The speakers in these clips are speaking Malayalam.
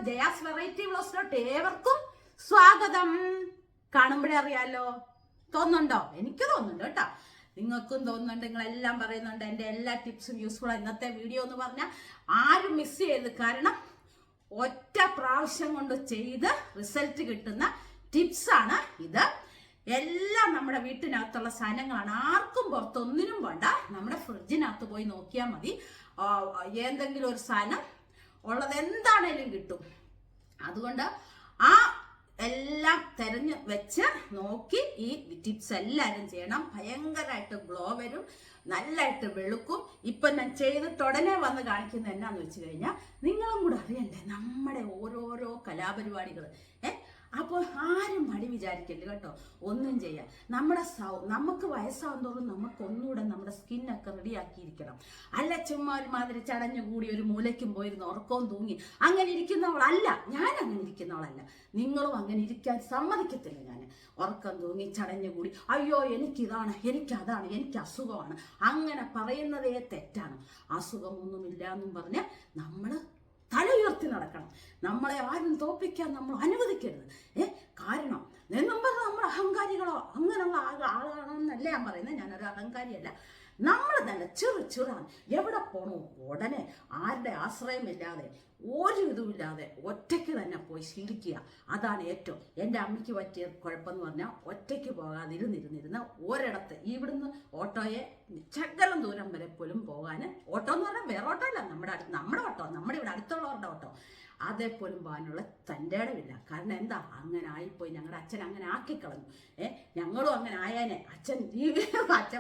ജയാസ് വെറൈറ്റി വ്ലോഗ്സിലോട്ട് ഏവർക്കും സ്വാഗതം. കാണുമ്പോഴേ അറിയാലോ, തോന്നുന്നുണ്ടോ? എനിക്ക് തോന്നുന്നുണ്ട് കേട്ടോ, നിങ്ങൾക്കും തോന്നുന്നുണ്ട്. നിങ്ങളെല്ലാം പറയുന്നുണ്ട് എൻ്റെ എല്ലാ ടിപ്സും യൂസ്ഫുൾ ആണ്. ഇന്നത്തെ വീഡിയോ എന്ന് പറഞ്ഞാൽ ആരും മിസ് ചെയ്ത്, കാരണം ഒറ്റ പ്രാവശ്യം കൊണ്ട് ചെയ്ത് റിസൾട്ട് കിട്ടുന്ന ടിപ്സാണ് ഇത്. എല്ലാം നമ്മുടെ വീട്ടിനകത്തുള്ള സാധനങ്ങളാണ്. ആർക്കും പുറത്തൊന്നിനും വേണ്ട, നമ്മുടെ ഫ്രിഡ്ജിനകത്ത് പോയി നോക്കിയാൽ മതി. എന്തെങ്കിലും ഒരു സാധനം ഉള്ളത് എന്താണേലും കിട്ടും. അതുകൊണ്ട് ആ എല്ലാം തെരഞ്ഞു വെച്ച് നോക്കി ഈ ടിപ്സ് എല്ലാവരും ചെയ്യണം. ഭയങ്കരമായിട്ട് ഗ്ലോ വരും, നല്ലതായിട്ട് വെളുക്കും. ഇപ്പൊ ഞാൻ ചെയ്തിട്ട് ഉടനെ വന്ന് കാണിക്കുന്നത് എന്നാന്ന് വെച്ച് കഴിഞ്ഞാൽ നിങ്ങളും കൂടെ അറിയണ്ടേ നമ്മുടെ ഓരോരോ കലാപരിപാടികൾ. അപ്പോൾ ആരും മടി വിചാരിക്കരുത് കേട്ടോ, ഒന്നും ചെയ്യാം. നമുക്ക് വയസ്സാവും തോറും നമുക്കൊന്നുകൂടെ നമ്മുടെ സ്കിന്നൊക്കെ റെഡിയാക്കിയിരിക്കണം. അല്ല ചുമ്മാ ഒരുമാതിരി ചടഞ്ഞു കൂടി ഒരു മൂലയ്ക്കും പോയിരുന്ന് ഉറക്കവും തൂങ്ങി അങ്ങനെ ഇരിക്കുന്നവളല്ല ഞാൻ. അങ്ങനെ ഇരിക്കുന്നവളല്ല. നിങ്ങളും അങ്ങനെ ഇരിക്കാൻ സമ്മതിക്കത്തില്ല ഞാൻ. ഉറക്കം തൂങ്ങി ചടഞ്ഞു കൂടി അയ്യോ എനിക്കിതാണ്, എനിക്കതാണ്, എനിക്ക് അസുഖമാണ്, അങ്ങനെ പറയുന്നതേ തെറ്റാണ്. അസുഖമൊന്നുമില്ല എന്നും പറഞ്ഞ് നമ്മൾ തല ഉയർത്തി നടക്കണം. നമ്മളെ ആരും തോൽപ്പിക്കാൻ നമ്മൾ അനുവദിക്കരുത്. കാരണം എന്നും പറഞ്ഞാൽ നമ്മൾ അഹങ്കാരികളോ അങ്ങനെയുള്ള ആളാണെന്നല്ല ഞാൻ പറയുന്നത്. ഞാനൊരു അഹങ്കാരിയല്ല. നമ്മൾ തന്നെ ചെറുതാണ്. എവിടെ പോണോ ഉടനെ ആരുടെ ആശ്രയമില്ലാതെ ഒരു ഇതുമില്ലാതെ ഒറ്റയ്ക്ക് തന്നെ പോയി ശീലിക്കുക. അതാണ് ഏറ്റവും. എൻ്റെ അമ്മയ്ക്ക് പറ്റിയ കുഴപ്പമെന്ന് പറഞ്ഞാൽ ഒറ്റയ്ക്ക് പോകാതിരുന്നിരുന്നിരുന്ന് ഒരിടത്ത് ഇവിടുന്ന് ഓട്ടോയെ ചകലം ദൂരം വരെ പോലും പോകാൻ, ഓട്ടോ എന്ന് പറഞ്ഞാൽ വേറെ ഓട്ടോ അല്ല, നമ്മുടെ ഓട്ടോ, നമ്മുടെ ഇവിടെ അടുത്തുള്ളവരുടെ ഓട്ടോ, അതേപോലും പോകാനുള്ള തൻ്റെ ഇടമില്ല. കാരണം എന്താ, അങ്ങനെ ആയിപ്പോയി. ഞങ്ങളുടെ അച്ഛൻ അങ്ങനെ ആക്കിക്കളഞ്ഞു. ഞങ്ങളും അങ്ങനെ ആയാനെ. അച്ഛൻ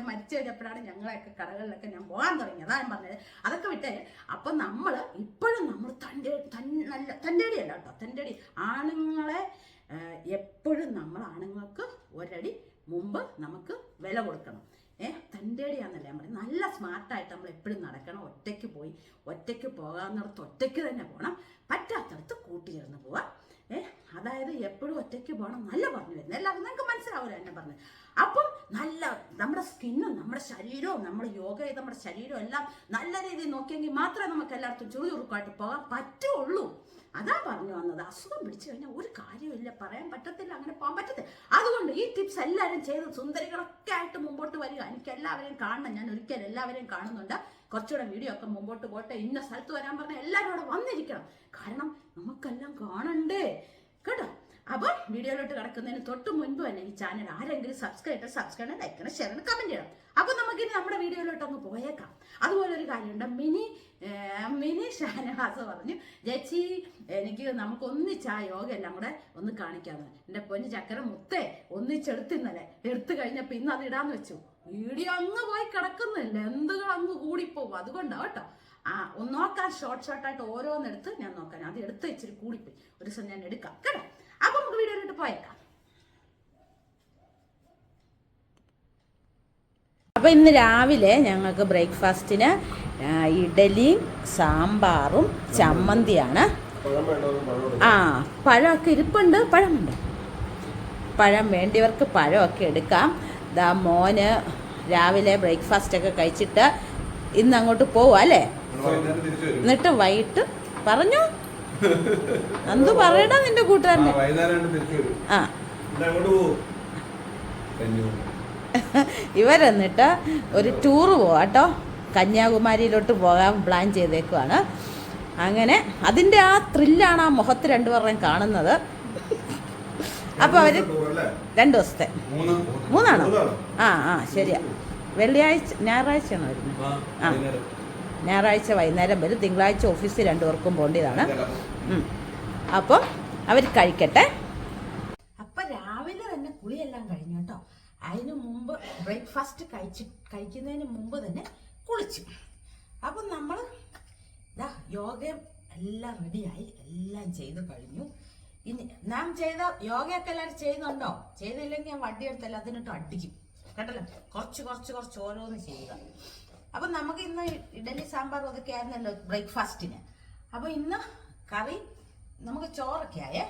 മരിച്ചു കഴിഞ്ഞപ്പോഴാണ് ഞങ്ങളെയൊക്കെ കടകളിലൊക്കെ ഞാൻ പോകാൻ തുടങ്ങി. അതാ ഞാൻ പറഞ്ഞത്. അതൊക്കെ വിട്ടേ. അപ്പം നമ്മൾ ഇപ്പോഴും നമ്മൾ തൻ്റെടിയല്ല കേട്ടോ, തൻ്റെടി. ആണുങ്ങളെ എപ്പോഴും നമ്മൾ ആണുങ്ങൾക്ക് ഒരടി മുമ്പ് നമുക്ക് വില കൊടുക്കണം. തൻ്റെടിയാന്നല്ലേ ഞാൻ പറയും. നല്ല സ്മാർട്ടായിട്ട് നമ്മൾ എപ്പോഴും നടക്കണം. ഒറ്റയ്ക്ക് പോയി, ഒറ്റയ്ക്ക് പോകാവുന്നിടത്ത് ഒറ്റയ്ക്ക് തന്നെ പോകണം, പറ്റാത്തടത്ത് കൂട്ടിയിരുന്ന് പോവാം. അതായത് എപ്പോഴും ഒറ്റയ്ക്ക് പോകണം നല്ല പറഞ്ഞു വരുന്നത്. എല്ലാവരും നിങ്ങൾക്ക് മനസ്സിലാവില്ല എന്നെ പറഞ്ഞത്. അപ്പം നല്ല നമ്മുടെ സ്കിന്നും നമ്മുടെ ശരീരവും നമ്മൾ യോഗ ചെയ്ത് നമ്മുടെ ശരീരവും എല്ലാം നല്ല രീതിയിൽ നോക്കിയെങ്കിൽ മാത്രമേ നമുക്ക് എല്ലായിടത്തും ചുറുചുറുക്കായിട്ട് പോകാൻ പറ്റുള്ളൂ. അതാ പറഞ്ഞു വന്നത്. അസുഖം പിടിച്ചു കഴിഞ്ഞാൽ ഒരു കാര്യമില്ല, പറയാൻ പറ്റത്തില്ല, അങ്ങനെ പോകാൻ പറ്റത്തില്ല. അതുകൊണ്ട് ഈ ടിപ്സ് എല്ലാവരും ചെയ്ത് സുന്ദരികളൊക്കെ ആയിട്ട് മുമ്പോട്ട് വരിക. എനിക്ക് എല്ലാവരെയും കാണണം. ഞാൻ ഒരിക്കലും എല്ലാവരെയും കാണുന്നുണ്ട്. കുറച്ചുകൂടെ വീഡിയോ ഒക്കെ മുമ്പോട്ട് പോട്ടെ. ഇന്ന സ്ഥലത്ത് വരാൻ പറഞ്ഞാൽ എല്ലാവരും അവിടെ വന്നിരിക്കണം. കാരണം നമുക്കെല്ലാം കാണണ്ടേ കേട്ടോ. അപ്പം വീഡിയോയിലോട്ട് കിടക്കുന്നതിന് തൊട്ട് മുൻപ് തന്നെ ഈ ചാനൽ ആരെങ്കിലും സബ്സ്ക്രൈബ് ലൈക്ക് ചെയ്യണം, ഷെയർ ചെയ്യണം, കമന്റ് ചെയ്യണം. അപ്പൊ നമുക്കിനി നമ്മുടെ വീഡിയോയിലോട്ട് ഒന്ന് പോയേക്കാം. അതുപോലെ ഒരു കാര്യമുണ്ട്. മിനി ഷാനഹാസ് പറഞ്ഞു, ചേച്ചി നമുക്ക് ഒന്നിച്ച് ആ യോഗ എല്ലാം കൂടെ ഒന്ന് കാണിക്കാമെന്ന്. എൻ്റെ പൊന്നു ചക്കര മുത്തേ ഒന്നിച്ചെടുത്തിന്നലെ എടുത്തു കഴിഞ്ഞപ്പോൾ ഇന്ന് അത് ഇടാന്ന് വെച്ചു. വീഡിയോ അങ്ങ് പോയി കിടക്കുന്നില്ല, എന്തുകൾ അങ്ങ് കൂടിപ്പോവും. അതുകൊണ്ടാണ് കേട്ടോ. ഒന്ന് നോക്കാൻ ഷോർട്ടായിട്ട് ഓരോന്നെടുത്ത് ഞാൻ നോക്കാൻ. അത് എടുത്ത് ഇച്ചിരി കൂടിപ്പോയി. ഒരു ദിവസം ഞാൻ എടുക്കാം കേട്ടോ. അപ്പൊ നമുക്ക് വീഡിയോയിലോട്ട് പോയേക്കാം. അപ്പോൾ ഇന്ന് രാവിലെ ഞങ്ങൾക്ക് ബ്രേക്ക്ഫാസ്റ്റിന് ഇഡലിയും സാമ്പാറും ചമ്മന്തിയാണ്. പഴമൊക്കെ ഇരിപ്പുണ്ട്. പഴമുണ്ട്. പഴം വേണ്ടിയവർക്ക് പഴമൊക്കെ എടുക്കാം. ദാ മോന് രാവിലെ ബ്രേക്ക്ഫാസ്റ്റൊക്കെ കഴിച്ചിട്ട് ഇന്ന് അങ്ങോട്ട് പോവാ അല്ലേ? എന്നിട്ട് വൈകിട്ട് പറഞ്ഞു എന്തു പറയടാ നിന്റെ കൂട്ടുകാരനെ. ഇവരെന്നിട്ട് ഒരു ടൂറ് പോവാട്ടോ, കന്യാകുമാരിയിലോട്ട് പോകാൻ പ്ലാൻ ചെയ്തേക്കുവാണ്. അങ്ങനെ അതിൻ്റെ ആ ത്രില്ലാണ് ആ മുഖത്ത് രണ്ടുപേരുടെയും കാണുന്നത്. അപ്പോൾ അവർ 2 ദിവസത്തെ 3ആണോ? ശരിയാ. ഞായറാഴ്ചയാണോ വരുന്നത്? ഞായറാഴ്ച വൈകുന്നേരം വരും. തിങ്കളാഴ്ച ഓഫീസിൽ 2 പേർക്കും പോകേണ്ടതാണ്. അപ്പം അവർ കഴിക്കട്ടെ. അപ്പം രാവിലെ തന്നെ കുളിയെല്ലാം കഴിഞ്ഞു കേട്ടോ. അതിന് മുമ്പ് ബ്രേക്ക്ഫാസ്റ്റ് കഴിക്കുന്നതിന് മുമ്പ് തന്നെ കുളിച്ചു. അപ്പം നമ്മൾ യോഗയും എല്ലാം റെഡിയായി, എല്ലാം ചെയ്ത് കഴിഞ്ഞു. ഇനി നാം ചെയ്ത യോഗയൊക്കെ എല്ലാവരും ചെയ്യുന്നുണ്ടോ? ചെയ്തില്ലെങ്കിൽ ഞാൻ വണ്ടി എടുത്തല്ല അതിനിട്ട് അടിക്കും കേട്ടല്ലോ. കുറച്ച് ഓരോന്ന് ചെയ്യുക. അപ്പം നമുക്ക് ഇന്ന് ഇഡലി സാമ്പാർ അതൊക്കെ ആയിരുന്നല്ലോ ബ്രേക്ക്ഫാസ്റ്റിന്. അപ്പോൾ ഇന്ന് കറി നമുക്ക് ചോറൊക്കെ ആയേ.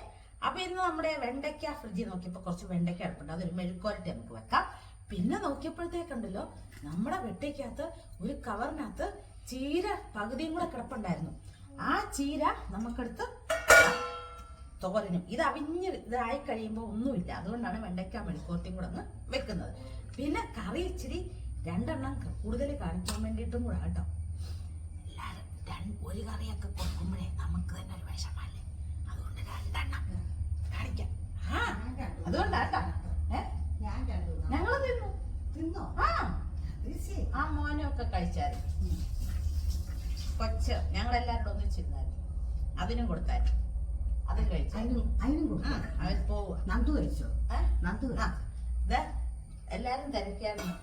അപ്പം ഇന്ന് നമ്മുടെ വെണ്ടയ്ക്ക ഫ്രിഡ്ജിൽ നോക്കിയപ്പോൾ കുറച്ച് വെണ്ടയ്ക്ക കിടപ്പുണ്ട്. അതൊരു മെഴുക്കുവരട്ടി നമുക്ക് വെക്കാം. പിന്നെ നോക്കിയപ്പോഴത്തേക്കുണ്ടല്ലോ നമ്മുടെ വെട്ടയ്ക്കകത്ത് ഒരു കവറിനകത്ത് ചീര പകുതിയും കൂടെ കിടപ്പുണ്ടായിരുന്നു. ആ ചീര നമുക്കെടുത്ത് തോരനും. ഇത് ഇതായി കഴിയുമ്പോൾ ഒന്നുമില്ല, അതുകൊണ്ടാണ് വെണ്ടയ്ക്ക മെഴുക്കുവരട്ടിയും കൂടെ ഒന്ന് വെക്കുന്നത്. പിന്നെ കറി ഇച്ചിരി 2 എണ്ണം കൂടുതൽ കാണിക്കാൻ വേണ്ടിയിട്ടും കൂടെ കേട്ടോ. എല്ലാവരും ഒരു കറിയൊക്കെ കൊടുക്കുമ്പോഴേ നമുക്ക് തന്നെ ഒരു വിഷമല്ലേ, അതുകൊണ്ട് 2 എണ്ണം കാണിക്കാം. അതുകൊണ്ടാട്ടോ ഞങ്ങള് തിന്നോ. ആ മോനും ഒക്കെ കഴിച്ചായിരുന്നു. കൊച്ച് ഞങ്ങളെല്ലാവരും ഒന്നിച്ചിരുന്നായിരുന്നു, അതിനും കൊടുത്തായിരുന്നു. അതും കഴിച്ചു. അവൻ പോവുക. നന്ദു കഴിച്ചോ? എല്ലാരും തിരക്കായിരുന്നു.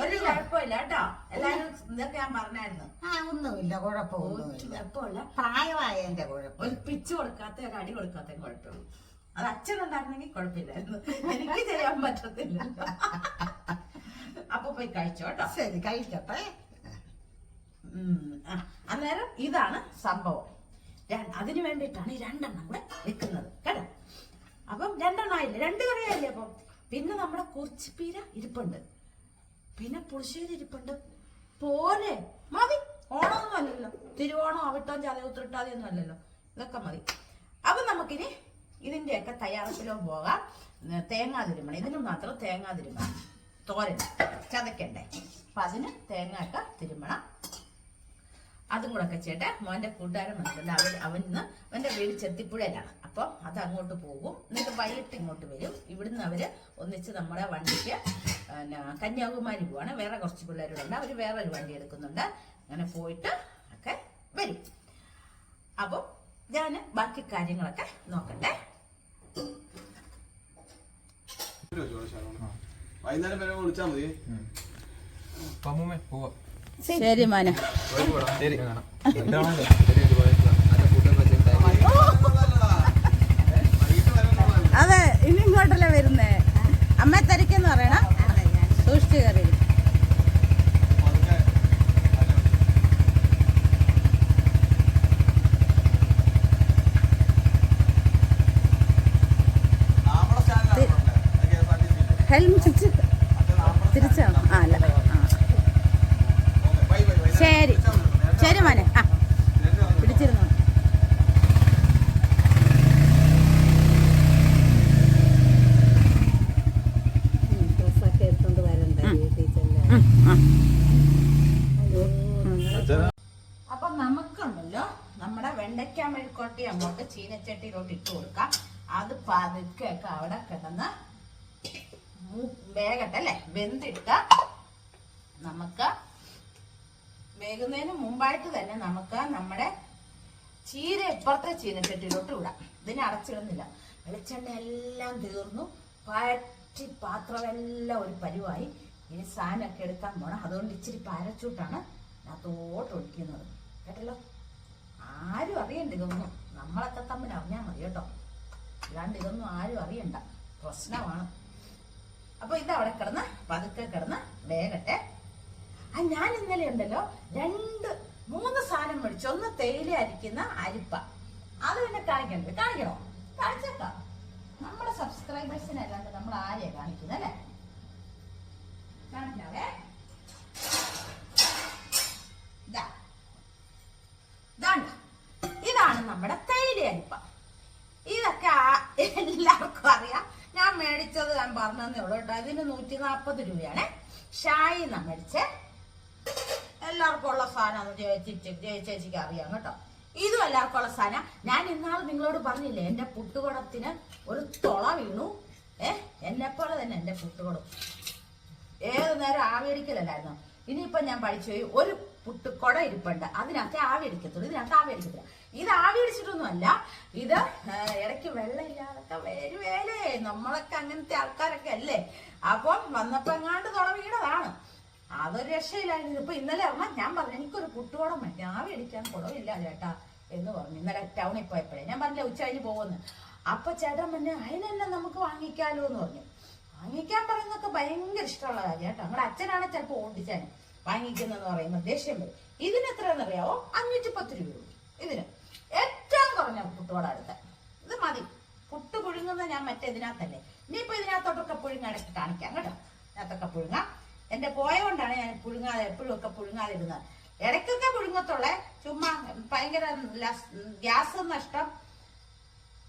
ഒരു കുഴപ്പമില്ല കേട്ടോ, എല്ലാരും ഇതൊക്കെ ഞാൻ പറഞ്ഞായിരുന്നു. ഒന്നുമില്ല, കുഴപ്പമില്ല. പ്രായമായ എന്റെ കുഴപ്പം. ഒരു പിച്ച് കൊടുക്കാത്ത ഒരു അടി കൊടുക്കാത്ത കുഴപ്പമുള്ളൂ. അത് അച്ഛനുണ്ടായിരുന്നെങ്കിൽ കുഴപ്പമില്ലായിരുന്നു, എനിക്ക് ചെയ്യാൻ പറ്റത്തില്ല. അപ്പൊ പോയി കഴിച്ചോ കേട്ടോ. ശരി, കഴിക്കട്ടെ. അന്നേരം ഇതാണ് സംഭവം. അതിനു വേണ്ടിയിട്ടാണ് ഈ 2 എണ്ണം കൂടെ വെക്കുന്നത് കേട്ടോ. അപ്പം 2 എണ്ണം ആയില്ലേ, 2 കറിയായില്ലേ. അപ്പം പിന്നെ നമ്മുടെ കുറിച്ചിപ്പീര ഇരിപ്പുണ്ട്, പിന്നെ പുളിശ്ശേരി ഇരിപ്പുണ്ട്. പോലെ മതി. ഓണമൊന്നും അല്ലല്ലോ, തിരുവോണം അവിട്ടം ചതയുത്തിട്ടാതി ഒന്നും അല്ലല്ലോ, ഇതൊക്കെ മതി. അപ്പൊ നമുക്കിനി ഇതിന്റെയൊക്കെ തയ്യാറെടുപ്പിലോ പോകാം. തേങ്ങാ തിരുമണം, ഇതിന് മാത്രം തേങ്ങാ തിരുമണം. തോരൻ ചതക്കണ്ടേ, അപ്പൊ അതിന് തേങ്ങ ഒക്കെ തിരുമണം. അതും കൂടെ ഒക്കെ ചെയ്യട്ടെ. മോന്റെ കൂട്ടുകാരൻ വന്നിട്ടുണ്ട്, അവന്റെ വീട് ചെത്തിപ്പുഴയിലാണ്. അപ്പൊ അത് അങ്ങോട്ട് പോകും, എന്നിട്ട് വൈകിട്ട് ഇങ്ങോട്ട് വരും. ഇവിടുന്ന് അവര് ഒന്നിച്ച് നമ്മുടെ വണ്ടിക്ക് കന്യാകുമാരി പോവാണ്. വേറെ കുറച്ച് പിള്ളേരുണ്ട്, അവര് വേറെ ഒരു വണ്ടി എടുക്കുന്നുണ്ട്. അങ്ങനെ പോയിട്ട് ഒക്കെ വരും. അപ്പൊ ഞാൻ ബാക്കി കാര്യങ്ങളൊക്കെ നോക്കട്ടെ. വൈകുന്നേരം വരെ വിളിച്ചാൽ മതി. ശരി മോനെ. അതെ, ഇനി ഇങ്ങോട്ടല്ലേ വരുന്നേ. അമ്മ തിരക്കെന്ന് പറയണം, സൂക്ഷിച്ചു കയറി. ഹെൽമെറ്റ് തിരിച്ചാണോ? ആ അല്ല, ശരി ശരി മോനെ. പിടിച്ചിരുന്നു. അപ്പൊ നമുക്കുണ്ടല്ലോ നമ്മുടെ വെണ്ടയ്ക്ക മെഴുക്കുവരട്ടി അങ്ങോട്ട് ചീനച്ചട്ടിയിലോട്ട് ഇട്ട് കൊടുക്കാം. അത് പതുക്കെയൊക്കെ അവിടെ കിടന്ന് വേഗട്ടെ അല്ലേ. വെന്തിട്ട് നമുക്ക് വേകുന്നതിന് മുമ്പായിട്ട് തന്നെ നമുക്ക് നമ്മുടെ ചീര ഇപ്പുറത്തെ ചീനച്ചട്ടിയിലോട്ട് വിടാം. ഇതിനെ അടച്ചിടുന്നില്ല. വെളിച്ചെണ്ണ എല്ലാം തീർന്നു, പറ്റി പാത്രമെല്ലാം ഒരു പരുവായി. ഇനി സാധനമൊക്കെ എടുക്കാൻ പോണം. അതുകൊണ്ട് ഇച്ചിരി പാരച്ചൂട്ടാണ് അതിനകത്തോട്ട് ഒഴിക്കുന്നത് കേട്ടല്ലോ. ആരും അറിയണ്ട ഇതൊന്നും, നമ്മളൊക്കെ തമ്മിൽ അറിഞ്ഞാൽ മതി കേട്ടോ, അല്ലാണ്ട് ഇതൊന്നും ആരും അറിയണ്ട, പ്രശ്നമാണ്. അപ്പൊ ഇതവിടെ കിടന്ന് പതുക്കെ കിടന്ന് വേഗട്ടെ. ഞാൻ ഇന്നലെ ഉണ്ടല്ലോ 2-3 സാധനം മേടിച്ചു. ഒന്ന് തേയില അരിക്കുന്ന അരിപ്പ, അത് പിന്നെ കാണിക്കണോ? കാണിച്ചേക്കാം. നമ്മുടെ സബ്സ്ക്രൈബേഴ്സിനെ അല്ലാണ്ട് നമ്മൾ ആരെയാ കാണിക്കുന്നത് അല്ലേ? കാണിക്കാവേ. ഇതാണ് നമ്മുടെ തേയില അരിപ്പ. ഇതൊക്കെ എല്ലാവർക്കും അറിയാം. ഞാൻ മേടിച്ചത് ഞാൻ പറഞ്ഞതേ ഉള്ളൂ കേട്ടോ. ഇതിന് 140 രൂപയാണ്. ഷായി മേടിച്ചേ. എല്ലാവർക്കും ഉള്ള സാധനം ചേച്ചിക്ക് അറിയാം കേട്ടോ. ഇതും എല്ലാവർക്കും ഉള്ള സാധനം. ഞാൻ ഇന്നാൾ നിങ്ങളോട് പറഞ്ഞില്ലേ, എന്റെ പുട്ടുകുടത്തിന് ഒരു തുള വീണു. എന്നെപ്പോലെ തന്നെ എന്റെ പുട്ടുകുടം ഏത് നേരം ആവിയടിക്കലല്ലായിരുന്നു. ഇനിയിപ്പൊ ഞാൻ പഠിച്ചു പോയി, ഒരു പുട്ടുകുട ഇരിപ്പുണ്ട്, അതിനകത്ത് ആവി അടിക്കത്തുള്ളൂ, ഇതിനകത്ത് ആവി അടിക്കത്തില്ല. ഇത് ആവി അടിച്ചിട്ടൊന്നുമല്ല, ഇത് ഇടയ്ക്ക് വെള്ളം ഇല്ലാതൊക്കെ വരുവേലേ. നമ്മളൊക്കെ അങ്ങനത്തെ ആൾക്കാരൊക്കെ അല്ലേ. അപ്പം വന്നപ്പോ എങ്ങാണ്ട് തുള വീണതാണ്. അതൊരു രക്ഷയില്ലായിരുന്നു. ഇപ്പൊ ഇന്നലെ ഞാൻ പറഞ്ഞു എനിക്കൊരു പുട്ടുകുടം വേണ്ടി, ആവി അടിക്കാൻ കുടവില്ല ചേട്ടാ എന്ന് പറഞ്ഞു. ഇന്നലെ ടൗണിൽ പോയപ്പോഴേ ഞാൻ പറഞ്ഞില്ല ഉച്ച കഴിഞ്ഞ് പോകുന്നു. അപ്പൊ ചേട്ടൻ പിന്നെ അതിനെല്ലാം നമുക്ക് വാങ്ങിക്കാലോ എന്ന് പറഞ്ഞു. വാങ്ങിക്കാൻ പറയുന്നൊക്കെ ഭയങ്കര ഇഷ്ടമുള്ള കാര്യം കേട്ടോ. നമ്മുടെ അച്ഛനാണ് ചിലപ്പോൾ ഓടിച്ചാൻ വാങ്ങിക്കുന്നതെന്ന് പറയുമ്പോൾ ദേഷ്യം വരും. ഇതിന് എത്രയാണെന്നറിയാവോ? 510 രൂപ. ഇതിന് ഏറ്റവും കുറഞ്ഞ പുട്ടുകുട അടുത്ത ഇത് മതി. പുട്ട് പുഴുങ്ങുന്ന ഞാൻ മറ്റേതിനകത്തല്ലേ. ഇനിയിപ്പോ ഇതിനകത്തോട്ടൊക്കെ പുഴുങ്ങാടൊക്കെ കാണിക്കാം കേട്ടോ. ഇതിനകത്തൊക്കെ പുഴുങ്ങാം. എന്റെ പോയ കൊണ്ടാണ് ഞാൻ പുഴുങ്ങാതെ എപ്പോഴും ഒക്കെ പുഴുങ്ങാതിരുന്നത്. ഇടയ്ക്കൊക്കെ പുഴുങ്ങത്തുള്ളേ, ചുമ്മാ ഭയങ്കര ഗ്യാസ് നഷ്ടം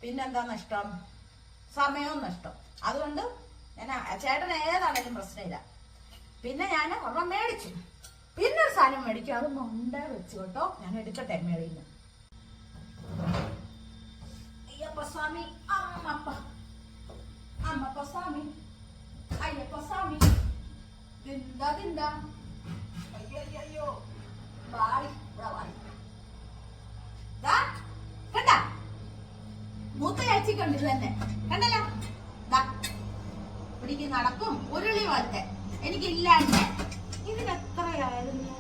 പിന്നെന്താ നഷ്ടം? സമയവും നഷ്ടം. അതുകൊണ്ട് ഞാൻ ചേട്ടൻ ഏതാണേലും പ്രശ്നമില്ല. പിന്നെ ഞാൻ ഒരെണ്ണം മേടിച്ചു. പിന്നെ ഒരു സാധനം മേടിക്കും, അത് മൊണ്ട വെച്ചു കേട്ടോ. ഞാൻ എടുക്കട്ടെ മേളിൽ നിന്ന്. അയ്യപ്പ സ്വാമി, അമ്മപ്പ സ്വാമി, അയ്യപ്പ സ്വാമി, ദിന്ദ അയ്യോ വാടി വാടി. കണ്ട മൂത്ത ചേച്ചി കണ്ടില്ല തന്നെ, കണ്ടല്ലോ. പിടിക്ക് നടക്കും ഉരുളി പോലത്തെ എനിക്കില്ലാണ്ട്. ഇതിനെത്രയായിരുന്നു?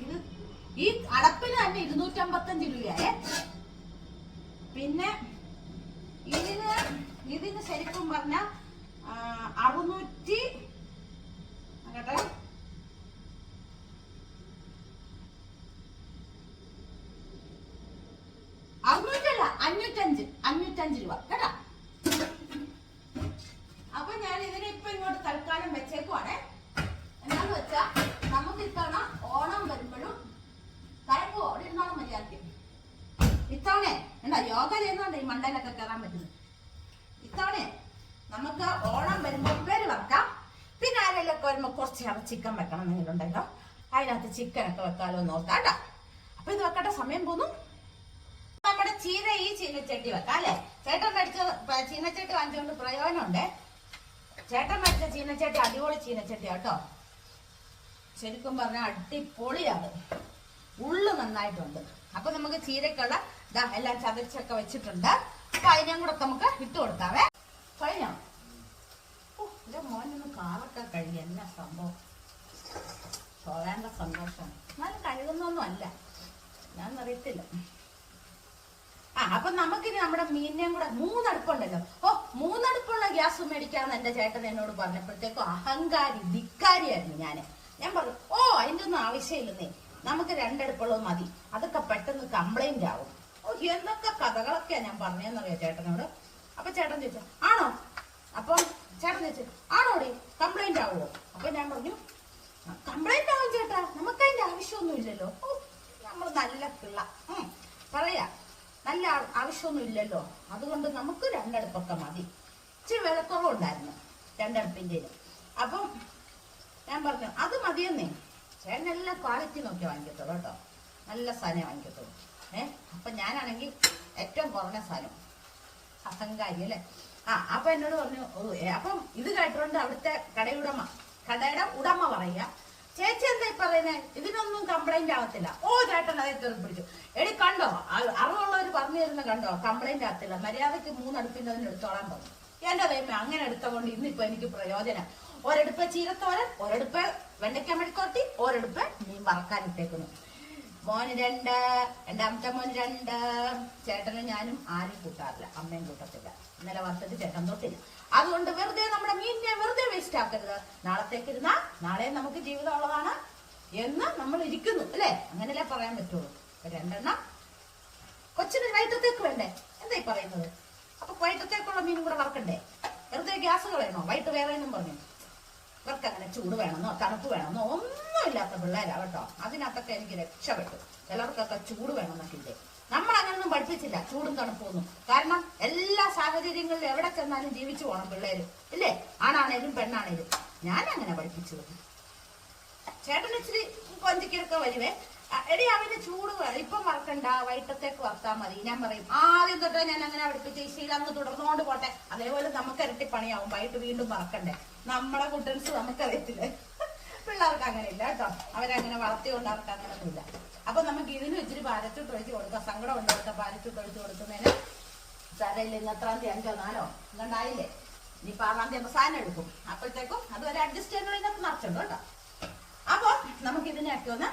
ഇത് ഈ അടപ്പിന് തന്നെ 255 രൂപയായേ. പിന്നെ ഇതിന് ശരിക്കും പറഞ്ഞ 600 അങ്ങട്ടെ 505 രൂപ കേട്ടാ. അപ്പൊ ഞാൻ ഇതിനെ ഇപ്പൊ ഇങ്ങോട്ട് തൽക്കാലം വെച്ചേക്കുവാണേ. എന്താന്ന് വെച്ചാ നമുക്ക് ഇത്തവണ ഓണം വരുമ്പോഴും തഴമ്പോ അവിടെ ഇരുന്നാലും മര്യാദയ്ക്ക്. ഇത്തവണ എന്താ യോഗ ചെയ്യുന്നോണ്ട് ഈ മണ്ടയിലൊക്കെ കയറാൻ പറ്റുന്നത്. ഇത്തവണ നമുക്ക് ഓണം വരുമ്പോ പേര് വെക്കാം. പിന്നെ ആരെങ്കിലൊക്കെ വരുമ്പോ കുറച്ച് ചിക്കൻ വെക്കണം എന്നുണ്ടല്ലോ, അതിനകത്ത് ചിക്കനൊക്കെ വെക്കാലോ നോക്കാം കേട്ടോ. അപ്പൊ ഇത് വെക്കേണ്ട സമയം പോന്നു. നമ്മുടെ ചീര ഈ ചീനച്ചട്ടി വെക്കാം അല്ലെ. ചേട്ടൻ മേടിച്ച ചീനച്ചട്ടി വാങ്ങിച്ചുകൊണ്ട് പ്രയോജനമുണ്ട്. ചേട്ടൻ മേടിച്ച ചീനച്ചട്ടി അടിപൊളി ചീനച്ചട്ടി കേട്ടോ. ശരിക്കും പറഞ്ഞാൽ അടിപൊളിയാണ്, ഉള്ളു നന്നായിട്ടുണ്ട്. അപ്പൊ നമുക്ക് ചീരക്കുള്ള എല്ലാം ചതച്ചൊക്കെ വെച്ചിട്ടുണ്ട്. അപ്പൊ അതിനും കൂടെ നമുക്ക് ഇട്ട് കൊടുക്കാവേ. കഴിഞ്ഞോ? എന്റെ മോനൊന്ന് കാറൊക്കെ കഴിയും. എന്നാ സംഭവം ചോവേണ്ട സന്തോഷം. എന്നാലും കഴുകുന്നൊന്നും അല്ല, ഞാൻ അറിയത്തില്ല. അപ്പൊ നമുക്കിനി നമ്മുടെ മീനിനെയും കൂടെ 3 അടുപ്പുണ്ടല്ലോ. 3 അടുപ്പുള്ള ഗ്യാസ് മേടിക്കാന്ന് എന്റെ ചേട്ടൻ എന്നോട് പറഞ്ഞപ്പോഴത്തേക്കും അഹങ്കാരി ധിക്കാരിയായിരുന്നു ഞാൻ പറഞ്ഞു അതിന്റെ ഒന്നും ആവശ്യമില്ലെന്നേ, നമുക്ക് 2 അടുപ്പുള്ളത് മതി, അതൊക്കെ പെട്ടെന്ന് കംപ്ലൈന്റ് ആവും. എന്തൊക്കെ കഥകളൊക്കെയാ ഞാൻ പറഞ്ഞതെന്നറിയാം ചേട്ടനോട്. അപ്പൊ ചേട്ടൻ ചോദിച്ചു ആണോ? അപ്പം ചേട്ടൻ ചോദിച്ചു ആണോടി കംപ്ലൈന്റ് ആവുമോ? അപ്പൊ ഞാൻ പറഞ്ഞു കംപ്ലൈന്റ് ആവും ചേട്ടാ, നമുക്ക് അതിന്റെ ആവശ്യമൊന്നും ഇല്ലല്ലോ. നമ്മൾ നല്ല പിള്ള പറയാ, നല്ല ആവശ്യമൊന്നും ഇല്ലല്ലോ, അതുകൊണ്ട് നമുക്ക് 2 അടുപ്പൊക്കെ മതി. ഇച്ചിരി വിലക്കുറവുണ്ടായിരുന്നു 2 അടുപ്പിന്റെ. അപ്പം ഞാൻ പറഞ്ഞു അത് മതിയെന്നേ. ചേട്ടൻ എല്ലാം ക്വാളിറ്റി നോക്കി വാങ്ങിക്കത്തുള്ളൂ കേട്ടോ, നല്ല സാധനം വാങ്ങിക്കത്തുള്ളൂ. അപ്പൊ ഞാനാണെങ്കിൽ ഏറ്റവും കുറഞ്ഞ സാധനം. അഹങ്കാരി അല്ലേ. അപ്പൊ എന്നോട് പറഞ്ഞു. അപ്പം ഇത് കേട്ടോണ്ട് അവിടുത്തെ കടയുടെ ഉടമ പറയാ, ചേച്ചി എന്താ പറയുന്നേ, ഇതിനൊന്നും കംപ്ലൈന്റ് ആവത്തില്ല. ചേട്ടൻ അതേ കയറി പിടിച്ചു. എടി കണ്ടോ, അറിവുള്ളവർ പറഞ്ഞു തരുന്ന കണ്ടോ, കംപ്ലൈന്റ് ആകത്തില്ല, മര്യാദക്ക് 3 അടുപ്പിന്റെ അതിന് എടുത്തോളാൻ പറഞ്ഞു. എന്റെ ദൈവമേ, അങ്ങനെ എടുത്തോണ്ട് ഇന്നിപ്പോ എനിക്ക് പ്രയോജനം. ഒരെടുപ്പ് ചീരത്തോരൻ, ഒരെടുപ്പ് വെണ്ടയ്ക്ക മെഴുക്കോട്ടി, ഒരെടുപ്പ് മീൻ വറക്കാനിട്ടേക്കുന്നു. മോന് 2, രണ്ടാമത്തെ മോന് 2. ചേട്ടനും ഞാനും ആരും കൂട്ടാറില്ല, അമ്മയും കൂട്ടത്തില്ല. ഇന്നലെ വറുത്തിട്ട് ചേട്ടൻ തൊട്ടില്ല. അതുകൊണ്ട് വെറുതെ നമ്മുടെ മീനിനെ വെറുതെ വേസ്റ്റ് ആക്കരുത്. നാളത്തേക്ക് ഇരുന്നാ നാളെ നമുക്ക് ജീവിതം ഉള്ളതാണ് എന്ന് നമ്മൾ ഇരിക്കുന്നു അല്ലേ, അങ്ങനെയല്ലേ പറയാൻ പറ്റുള്ളൂ. 2 എണ്ണം കൊച്ചിന് വൈകിട്ടത്തേക്ക് വേണ്ടേ, എന്തായി പറയുന്നത്? അപ്പൊ വൈകിട്ടത്തേക്കുള്ള മീനും കൂടെ വറക്കണ്ടേ? വെറുതെ ഗ്യാസ് കളയണോ? വൈകിട്ട് വേറെ എന്നും പറഞ്ഞു. ഇവർക്ക് അങ്ങനെ ചൂട് വേണമെന്നോ തണുപ്പ് വേണമെന്നോ ഒന്നുമില്ലാത്ത പിള്ളേരാ കേട്ടോ. അതിനകത്തൊക്കെ എനിക്ക് രക്ഷപ്പെട്ടു. ചിലർക്കൊക്കെ ചൂട് വേണമെന്നൊക്കെ ഇല്ലേ. നമ്മൾ അങ്ങനൊന്നും പഠിപ്പിച്ചില്ല ചൂടും തണുപ്പൊന്നും. കാരണം എല്ലാ സാഹചര്യങ്ങളിലും എവിടെ ചെന്നാലും ജീവിച്ചു പോകണം പിള്ളേര് ഇല്ലേ, ആണാണേലും പെണ്ണാണേലും. ഞാൻ അങ്ങനെ പഠിപ്പിച്ചത്. ചേട്ടൻ ഇച്ചിരി കൊഞ്ചിക്കൊക്കെ വരുവേ, എടി അവന് ചൂട് ഇപ്പം വറക്കണ്ട, വൈകിട്ടത്തേക്ക് വറുത്താൽ മതി. ഞാൻ പറയും ആദ്യം തൊട്ടേ ഞാൻ അങ്ങനെ പഠിപ്പിച്ച ഈ ശീലം അങ്ങ് തുടർന്നുകൊണ്ട് പോട്ടെ. അതേപോലെ നമുക്ക് ഇരട്ടി പണിയാവും, വൈകിട്ട് വീണ്ടും വറക്കണ്ടേ. നമ്മളെ കുട്ടൻസ് നമുക്കറിയത്തില്ലേ, പിള്ളേർക്ക് അങ്ങനെ ഇല്ല കേട്ടോ. അവരങ്ങനെ വളർത്തിക്കൊണ്ട് അവർക്ക് അങ്ങനെയൊന്നുമില്ല. അപ്പൊ നമുക്ക് ഇതിന് ഇച്ചിരി പാരച്ചൂട്ട് ഒഴിച്ച് കൊടുക്കാം. സങ്കടം ഉണ്ടാക്കാം പാരച്ചൂട്ട് ഒഴിച്ച് കൊടുക്കുന്നതിന്. സാരയില്ല, ഇന്ന് 3 തീയതി 5 4 ഇങ്ങോട്ടായില്ലേ, ഇനി 6 തീയതി സാധനം എടുക്കും. അപ്പോഴത്തേക്കും അതുവരെ അഡ്ജസ്റ്റ് ചെയ്യുന്നത് ഇതിനകത്ത് നിറച്ചുണ്ട് കേട്ടോ. അപ്പൊ നമുക്ക് ഇതിനൊക്കെ ഒന്ന്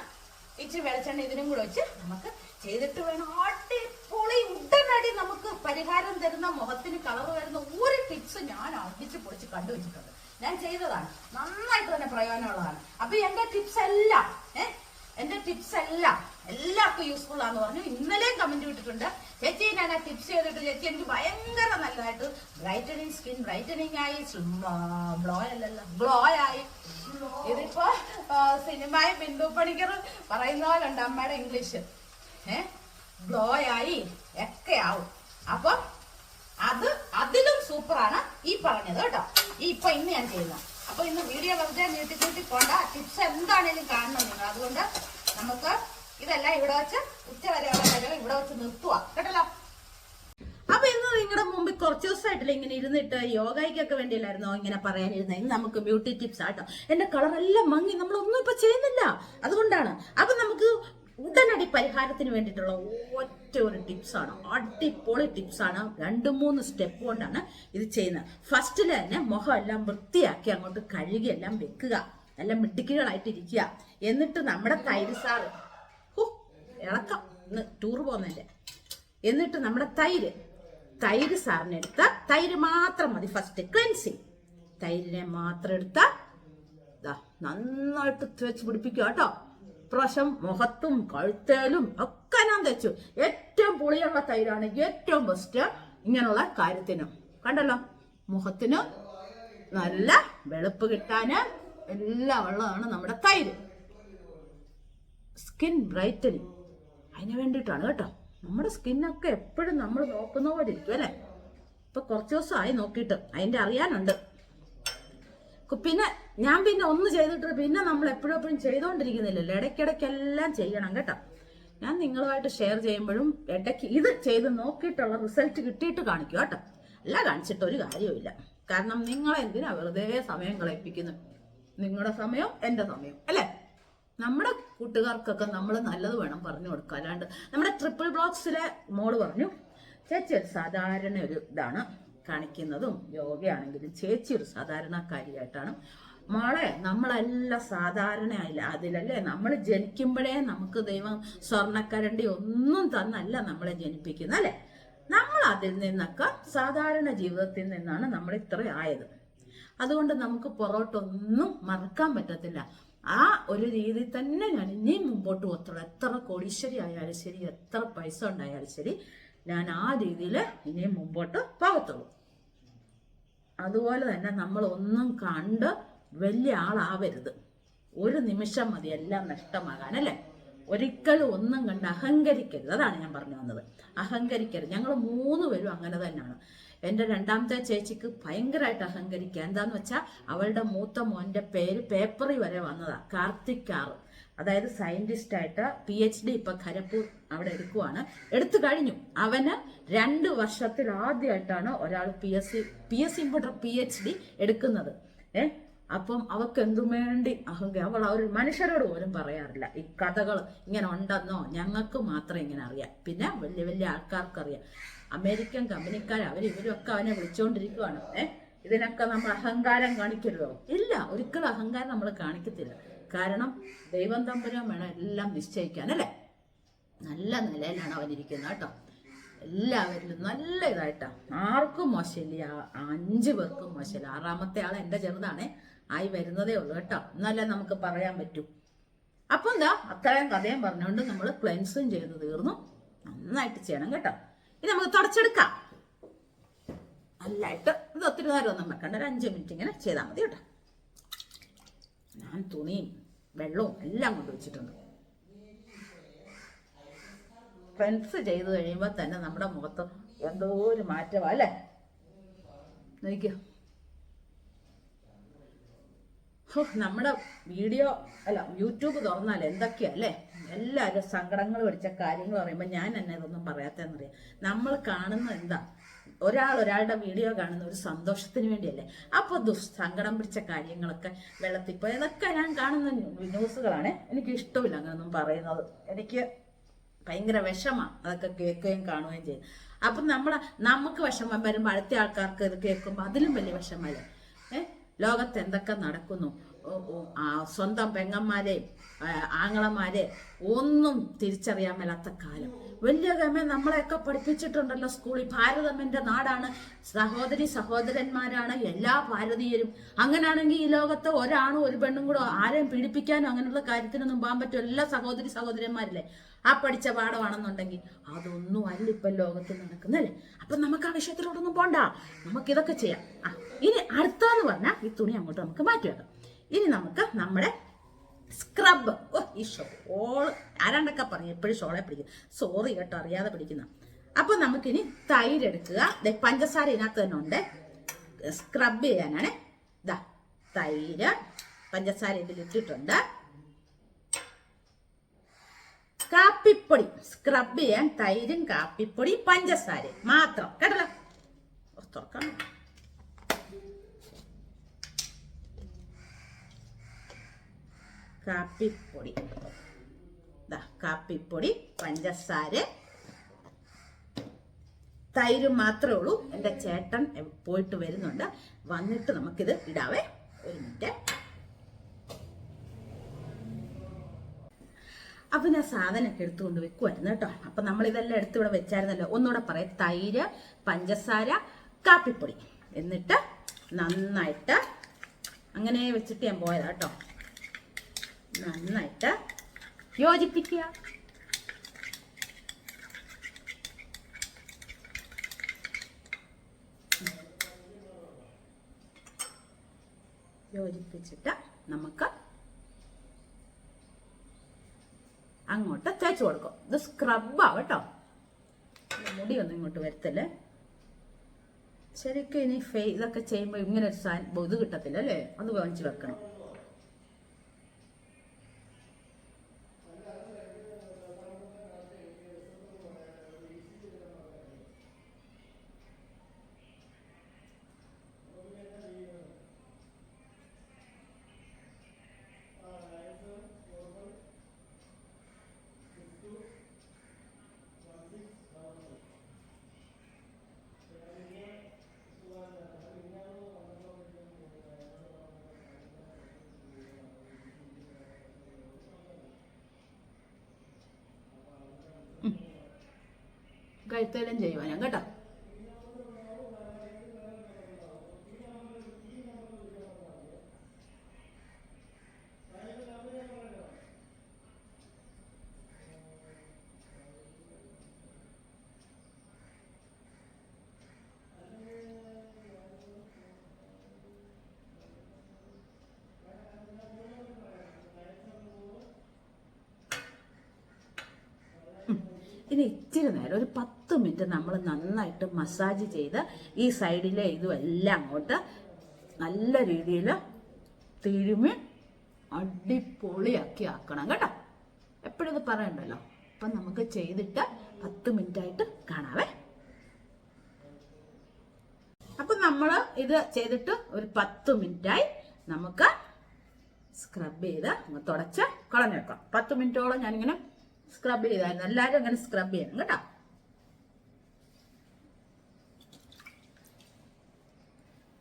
ഇച്ചിരി വെളിച്ചെണ്ണ ഇതിനും കൂടെ വെച്ച് നമുക്ക് ചെയ്തിട്ട് വേണം. അടിപൊളി ഉടനടി നമുക്ക് പരിഹാരം തരുന്ന, മുഖത്തിന് കളർ വരുന്ന ഒരു ടിപ്സ് ഞാൻ അടിച്ച് പൊളിച്ച് കണ്ടുവച്ചിട്ടുണ്ട്. ഞാൻ ചെയ്തതാണ്, നന്നായിട്ട് തന്നെ പ്രയോജനമുള്ളതാണ്. അപ്പൊ എന്റെ ടിപ്സ് എല്ലാം എല്ലാവർക്കും യൂസ്ഫുൾ ആണെന്ന് പറഞ്ഞു. ഇന്നലെയും കമന്റ് വിട്ടിട്ടുണ്ട്. ചേച്ചി ഞാൻ ടിപ്സ് ചെയ്തിട്ട് ചേച്ചി എനിക്ക് ഭയങ്കര നല്ലതായിട്ട് ബ്രൈറ്റനിങ് സ്കിൻ ബ്രൈറ്റനിങ് ആയി ഗ്ലോ ആയി. ഇതിപ്പോ സിനിമയും ബിന്ദു പണിക്കർ പറയുന്ന പോലെ ഉണ്ട് അമ്മയുടെ ഇംഗ്ലീഷ്. ഗ്ലോ ആയി ഒക്കെ ആവും. അപ്പൊ അതിലും സൂപ്പറാണ് ഈ പറഞ്ഞത് കേട്ടോ, ഇപ്പൊ ഇന്ന് ഞാൻ ചെയ്യുന്നത്. അപ്പൊ ഇന്ന് വീഡിയോ വെറുതെ നീട്ടി പോണ്ട, ടിപ്സ് എന്താണേലും കാണണം നിങ്ങൾ. അതുകൊണ്ട് നമുക്ക് ഇതെല്ലാം ഇവിടെ വെച്ച് ഉച്ച വരെയുള്ള കാര്യങ്ങൾ ഇവിടെ വെച്ച് നിർത്തുക കേട്ടല്ലോ. അപ്പൊ ഇന്ന് നിങ്ങളുടെ മുമ്പിൽ കുറച്ച് ദിവസമായിട്ടില്ല ഇങ്ങനെ ഇരുന്നിട്ട് യോഗയ്ക്കൊക്കെ വേണ്ടിയില്ലായിരുന്നോ ഇങ്ങനെ പറയാനിരുന്നത്. ഇന്ന് നമുക്ക് ബ്യൂട്ടി ടിപ്സ് ആട്ടോ. എന്റെ കളറെല്ലാം മങ്ങി, നമ്മളൊന്നും ഇപ്പൊ ചെയ്യുന്നില്ല, അതുകൊണ്ടാണ്. അപ്പൊ നമുക്ക് ഉടനടി പരിഹാരത്തിന് വേണ്ടിയിട്ടുള്ള ഒറ്റ ഒരു ടിപ്സാണ്, അടിപൊളി ടിപ്സാണ്. 2-3 സ്റ്റെപ്പ് കൊണ്ടാണ് ഇത് ചെയ്യുന്നത്. ഫസ്റ്റില് തന്നെ മുഖം എല്ലാം വൃത്തിയാക്കി അങ്ങോട്ട് കഴുകി എല്ലാം വെക്കുക, എല്ലാം മിടുക്കികളായിട്ടിരിക്കുക. എന്നിട്ട് നമ്മുടെ തൈര് സാറ് ഇളക്കാം, ഇന്ന് ടൂർ പോകുന്നതിന്റെ. എന്നിട്ട് നമ്മുടെ തൈര് സാറിനെടുത്ത തൈര് മാത്രം മതി. ഫസ്റ്റ് ക്ലെൻസിങ് തൈരിനെ മാത്രം എടുത്ത നന്നായിട്ട് തേച്ച് പിടിപ്പിക്കുക കേട്ടോ. പ്രാവശ്യം മുഖത്തും കഴുത്തേലും ഒക്കെ ഞാൻ തെച്ചു. ഏറ്റവും പുളിയുള്ള തൈരാണ് ഏറ്റവും ബെസ്റ്റ് ഇങ്ങനെയുള്ള കാര്യത്തിന്. കണ്ടല്ലോ, മുഖത്തിന് നല്ല വെളുപ്പ് കിട്ടാന് എല്ലാ വെള്ളമാണ് നമ്മുടെ തൈര്. സ്കിൻ ബ്രൈറ്റനിങ് അതിന് വേണ്ടിയിട്ടാണ് കേട്ടോ. നമ്മുടെ സ്കിന്നൊക്കെ എപ്പോഴും നമ്മൾ നോക്കുന്ന പോലെ ഇരിക്കും അല്ലേ. ഇപ്പൊ കുറച്ച് ദിവസമായി നോക്കിയിട്ട് അതിന്റെ അറിയാനുണ്ട്. പിന്നെ ഞാൻ ഒന്ന് ചെയ്തിട്ട് പിന്നെ നമ്മൾ എപ്പോഴും ചെയ്തോണ്ടിരിക്കുന്നില്ലല്ലോ, ഇടയ്ക്കിടയ്ക്കെല്ലാം ചെയ്യണം കേട്ടോ. ഞാൻ നിങ്ങളുമായിട്ട് ഷെയർ ചെയ്യുമ്പോഴും ഇടയ്ക്ക് ഇത് ചെയ്ത് നോക്കിയിട്ടുള്ള റിസൾട്ട് കിട്ടിയിട്ട് കാണിക്കും കേട്ടോ. എല്ലാം കാണിച്ചിട്ട് ഒരു കാര്യവുമില്ല. കാരണം നിങ്ങളെ എന്തിനാ വെറുതെ സമയം കളയിപ്പിക്കുന്നു? നിങ്ങളുടെ സമയം എന്റെ സമയം അല്ലേ. നമ്മുടെ കൂട്ടുകാർക്കൊക്കെ നമ്മൾ നല്ലത് വേണം പറഞ്ഞു കൊടുക്കുക. അല്ലാണ്ട് നമ്മുടെ ട്രിപ്പിൾ ബ്ലോക്സിലെ മോള് പറഞ്ഞു, ചേച്ചി ഒരു സാധാരണ ഒരു ഇതാണ് കാണിക്കുന്നതും യോഗയാണെങ്കിലും ചേച്ചി ഒരു സാധാരണക്കാരിയായിട്ടാണ്. മോളെ നമ്മളെല്ലാം സാധാരണയായില്ല, അതിലല്ലേ നമ്മൾ ജനിക്കുമ്പോഴേ നമുക്ക് ദൈവം സ്വർണ്ണക്കരണ്ടി ഒന്നും തന്നല്ല നമ്മളെ ജനിപ്പിക്കുന്നത് അല്ലെ. നമ്മൾ അതിൽ നിന്നൊക്കെ സാധാരണ ജീവിതത്തിൽ നിന്നാണ് നമ്മൾ ഇത്ര ആയത്. അതുകൊണ്ട് നമുക്ക് പുറത്തോട്ടൊന്നും മറക്കാൻ പറ്റത്തില്ല. ആ ഒരു രീതി തന്നെ ഞാൻ ഇനിയും മുമ്പോട്ട് പോകത്തുള്ളൂ. എത്ര കോടീശ്വരി ആയാലും ശരി, എത്ര പൈസ ഉണ്ടായാലും ശരി, ഞാൻ ആ രീതിയിൽ ഇനിയും മുമ്പോട്ട് പോകത്തുള്ളൂ. അതുപോലെ തന്നെ നമ്മൾ ഒന്നും കണ്ട് വലിയ ആളാവരുത്. ഒരു നിമിഷം മതി എല്ലാം നഷ്ടമാകാൻ അല്ലേ. ഒരിക്കലും ഒന്നും കണ്ട് അഹങ്കരിക്കരുത്. അതാണ് ഞാൻ പറഞ്ഞു വന്നത്, അഹങ്കരിക്കരുത്. ഞങ്ങൾ 3 പേരും അങ്ങനെ തന്നെയാണ്. എൻ്റെ രണ്ടാമത്തെ ചേച്ചിക്ക് ഭയങ്കരമായിട്ട് അഹങ്കരിക്കുക. എന്താന്ന് വെച്ചാൽ അവളുടെ മൂത്ത മോന്റെ പേര് പേപ്പറിൽ വരെ വന്നതാ, കാർത്തിക് ആർ. അതായത് സയന്റിസ്റ്റ് ആയിട്ട് PhD ഇപ്പൊ ഖരഗ്പൂർ അവിടെ എടുത്തു കഴിഞ്ഞു. അവന് 2 വർഷത്തിൽ ആദ്യമായിട്ടാണ് ഒരാൾ PSC PhD എടുക്കുന്നത്. അപ്പം അവക്ക് എന്തും വേണ്ടി അവൾ അവർ മനുഷ്യരോട് പോലും പറയാറില്ല ഈ കഥകൾ ഇങ്ങനെ ഉണ്ടെന്നോ. ഞങ്ങൾക്ക് മാത്രം ഇങ്ങനെ അറിയാം, പിന്നെ വലിയ വലിയ ആൾക്കാർക്കറിയാം. അമേരിക്കൻ കമ്പനിക്കാർ ഇവരൊക്കെ അവനെ വിളിച്ചുകൊണ്ടിരിക്കുവാണ്. ഇതിനൊക്കെ നമ്മൾ അഹങ്കാരം കാണിക്കരുതോ? ഇല്ല, ഒരിക്കലും അഹങ്കാരം നമ്മൾ കാണിക്കത്തില്ല. കാരണം ദൈവം തമ്പുരാൻ വേണം എല്ലാം നിശ്ചയിക്കാൻ അല്ലേ. നല്ല നിലയിലാണ് അവനിരിക്കുന്നത് കേട്ടോ. എല്ലാവരിലും നല്ല ഇതായിട്ടാ, ആർക്കും മോശമില്ല. 5 പേർക്കും മോശമില്ല. 6ാമത്തെ ആൾ എൻ്റെ ചെറുതാണേ, ആയി വരുന്നതേ ഉള്ളൂ കേട്ടോ. എന്നല്ലേ നമുക്ക് പറയാൻ പറ്റൂ. അപ്പൊ എന്താ അത്രയും കഥയും പറഞ്ഞുകൊണ്ട് നമ്മൾ ക്ലെൻസും ചെയ്ത് തീർന്നു. നന്നായിട്ട് ചെയ്യണം കേട്ടോ. ഇത് നമുക്ക് തുടച്ചെടുക്കാം നല്ലായിട്ട്. ഇത് ഒത്തിരി നേരം ഒന്നും വെക്കണ്ട, ഒരു 5 മിനിറ്റ് ഇങ്ങനെ ചെയ്താൽ മതി കേട്ടോ. ഞാൻ തുണിയും വെള്ളവും എല്ലാം കൊണ്ടുവച്ചിട്ടുണ്ട്. ക്ലെൻസ് ചെയ്ത് കഴിയുമ്പോൾ തന്നെ നമ്മുടെ മുഖത്ത് എന്തോ ഒരു മാറ്റമാ അല്ലേ. നോക്കിയോ, നമ്മുടെ വീഡിയോ യൂട്യൂബ് തുറന്നാൽ എന്തൊക്കെയാ അല്ലേ. എല്ലാവരും സങ്കടങ്ങൾ പിടിച്ച കാര്യങ്ങൾ പറയുമ്പോൾ ഞാൻ എന്നെ ഇതൊന്നും പറയാത്തെന്നറിയാം. നമ്മൾ കാണുന്നത് എന്താ, ഒരാളുടെ വീഡിയോ കാണുന്ന ഒരു സന്തോഷത്തിന് വേണ്ടിയല്ലേ. അപ്പൊ സങ്കടം പിടിച്ച കാര്യങ്ങളൊക്കെ വെള്ളത്തിപ്പോ ഇതൊക്കെ ഞാൻ കാണുന്ന ന്യൂസുകളാണ്. എനിക്ക് ഇഷ്ടമില്ല അങ്ങനൊന്നും പറയുന്നത്. എനിക്ക് ഭയങ്കര വിഷമാണ് അതൊക്കെ കേൾക്കുകയും കാണുകയും ചെയ്യും. അപ്പം നമുക്ക് വിഷമം വരുമ്പോൾ അടുത്ത ആൾക്കാർക്ക് ഇത് കേൾക്കുമ്പോൾ അതിലും വലിയ വിഷമല്ലേ. ലോകത്ത് എന്തൊക്കെ നടക്കുന്നു, സ്വന്തം പെങ്ങന്മാരെ ആങ്ങളമാരെ ഒന്നും തിരിച്ചറിയാൻ മേലാത്ത കാലം. വലിയ ഗമ നമ്മളെയൊക്കെ പഠിപ്പിച്ചിട്ടുണ്ടല്ലോ സ്കൂളിൽ. ഭാരതമെന്റെ നാടാണ്, സഹോദരി സഹോദരന്മാരാണ് എല്ലാ ഭാരതീയരും. അങ്ങനെയാണെങ്കിൽ ഈ ലോകത്ത് ഒരാണും ഒരു പെണ്ണും കൂടെ ആരെയും പീഡിപ്പിക്കാനും അങ്ങനെയുള്ള കാര്യത്തിനൊന്നും പോകാൻ പറ്റും. എല്ലാ സഹോദരി സഹോദരന്മാരില്ലേ ആ പഠിച്ച പാഠമാണെന്നുണ്ടെങ്കിൽ അതൊന്നും അല്ല ഇപ്പം ലോകത്ത് നടക്കുന്നല്ലേ. അപ്പൊ നമുക്ക് ആ വിഷയത്തിലോട്ടൊന്നും പോണ്ട, നമുക്കിതൊക്കെ ചെയ്യാം. ഇനി അടുത്തതെന്ന് പറഞ്ഞാൽ ഈ തുണി അങ്ങോട്ട് നമുക്ക് മാറ്റി വെക്കാം. ഇനി നമുക്ക് നമ്മുടെ സ്ക്രബ്. ഈ ഷോള് ആരാണ്ടൊക്കെ പറഞ്ഞു എപ്പോഴും ഷോളെ പിടിക്കും. സോറി കേട്ടോ, അറിയാതെ പിടിക്കുന്ന. അപ്പൊ നമുക്കിനി തൈര് എടുക്കുക. പഞ്ചസാര ഇതിനകത്ത് തന്നെ ഉണ്ട്. സ്ക്രബ് ചെയ്യാനാണ് ഇതാ തൈര്, പഞ്ചസാര ഇതിൽ ഇട്ടിട്ടുണ്ട്. കാപ്പിപ്പൊടി സ്ക്രബ് ചെയ്യാൻ തൈരും കാപ്പിപ്പൊടി പഞ്ചസാരയും മാത്രം കേട്ടല്ലോ. തുറക്കണം. കാപ്പിപ്പൊടി, കാപ്പിപ്പൊടി, പഞ്ചസാര, തൈര് മാത്രമേ ഉള്ളൂ. എൻ്റെ ചേട്ടൻ പോയിട്ട് വരുന്നുണ്ട്, വന്നിട്ട് നമുക്കിത് ഇടാവേ. ഒരു മിനിറ്റ്. അപ്പൊ ഞാൻ സാധനമൊക്കെ എടുത്തുകൊണ്ട് വെക്കുമായിരുന്നു കേട്ടോ. അപ്പൊ നമ്മളിതെല്ലാം എടുത്ത് ഇവിടെ വെച്ചായിരുന്നല്ലോ. ഒന്നുകൂടെ പറയാം. തൈര്, പഞ്ചസാര, കാപ്പിപ്പൊടി, എന്നിട്ട് നന്നായിട്ട് അങ്ങനെ വെച്ചിട്ട് ഞാൻ പോയതാ കേട്ടോ. നന്നായിട്ട് യോജിപ്പിക്കുക. യോജിപ്പിച്ചിട്ട് നമുക്ക് അങ്ങോട്ട് തേച്ച് കൊടുക്കും. ഇത് സ്ക്രബാവും കേട്ടോ. മുടിയൊന്നും ഇങ്ങോട്ട് വരുത്തല്ലേ. ശരിക്കും ഇനി ഇതൊക്കെ ചെയ്യുമ്പോൾ ഇങ്ങനെ ഒരു സാധനം ഇത് കിട്ടത്തില്ല അല്ലേ, അത് വാങ്ങിച്ചു വെക്കണം. കഴുത്തേലും ചെയ്യുവാനാ കേട്ടോ. ഇനി ഇച്ചിരി നേരം ഒരു 10 മിനിറ്റ് നമ്മൾ നന്നായിട്ട് മസാജ് ചെയ്ത് ഈ സൈഡിലെ ഇതും എല്ലാം അങ്ങോട്ട് നല്ല രീതിയിൽ തിരുമ്മി അടിപൊളിയാക്കി ആക്കണം കേട്ടോ. എപ്പോഴും ഇത് പറയണ്ടല്ലോ. അപ്പം നമുക്ക് ചെയ്തിട്ട് 10 മിനിറ്റ് ആയിട്ട് കാണാവേ. അപ്പം നമ്മൾ ഇത് ചെയ്തിട്ട് ഒരു 10 മിനിറ്റായി. നമുക്ക് സ്ക്രബ് ചെയ്ത് തുടച്ച് കളഞ്ഞേക്കാം. 10 മിനിറ്റോളം ഞാനിങ്ങനെ സ്ക്രബ് ചെയ്തായിരുന്നു. എല്ലാവരും അങ്ങനെ സ്ക്രബ് ചെയ്യണം കേട്ടോ.